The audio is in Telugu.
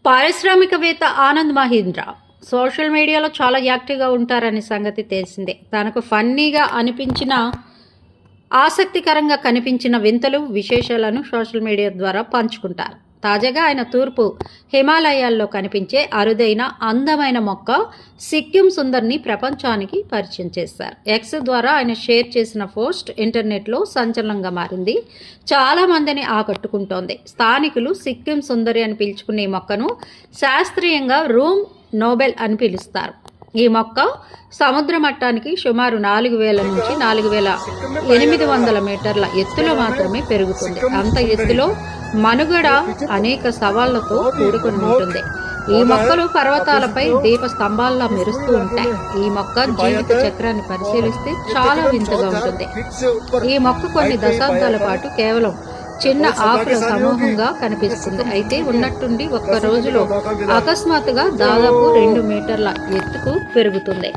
పారిశ్రామికవేత్త ఆనంద్ మహీంద్ర సోషల్ మీడియాలో చాలా యాక్టివ్గా ఉంటారనే సంగతి తెలిసిందే. తనకు ఫన్నీగా అనిపించిన, ఆసక్తికరంగా కనిపించిన వింతలు, విశేషాలను సోషల్ మీడియా ద్వారా పంచుకుంటారు. తాజాగా ఆయన తూర్పు హిమాలయాల్లో కనిపించే అరుదైన అందమైన మొక్క సిక్కిం సుందర్ని ప్రపంచానికి పరిచయం చేశారు. ఎక్స్ ద్వారా ఆయన షేర్ చేసిన పోస్ట్ ఇంటర్నెట్లో సంచలనంగా మారింది. చాలా మందిని ఆకట్టుకుంటోంది. స్థానికులు సిక్కిం సుందరి అని పిలుచుకునే ఈ మొక్కను శాస్త్రీయంగా రూమ్ నోబెల్ అని పిలుస్తారు. ఈ మొక్క సముద్ర మట్టానికి సుమారు 4000 నుంచి 4800 మీటర్ల ఎత్తులో మాత్రమే పెరుగుతుంది. అంత ఎత్తులో మనుగడ అనేక సవాళ్లతో కూడుకుని ఉంటుంది. ఈ మొక్కలు పర్వతాలపై దీప స్తంభాల్లా మెరుస్తూ ఉంటాయి. ఈ మొక్క జీవిత చక్రాన్ని పరిశీలిస్తే చాలా వింతగా ఉంటుంది. ఈ మొక్క కొన్ని దశాబ్దాల పాటు కేవలం చిన్న ఆకుల సమూహంగా కనిపిస్తుంది. అయితే ఉన్నట్టుండి ఒక్క రోజులో అకస్మాత్తుగా దాదాపు 2 మీటర్ల ఎత్తుకు పెరుగుతుంది.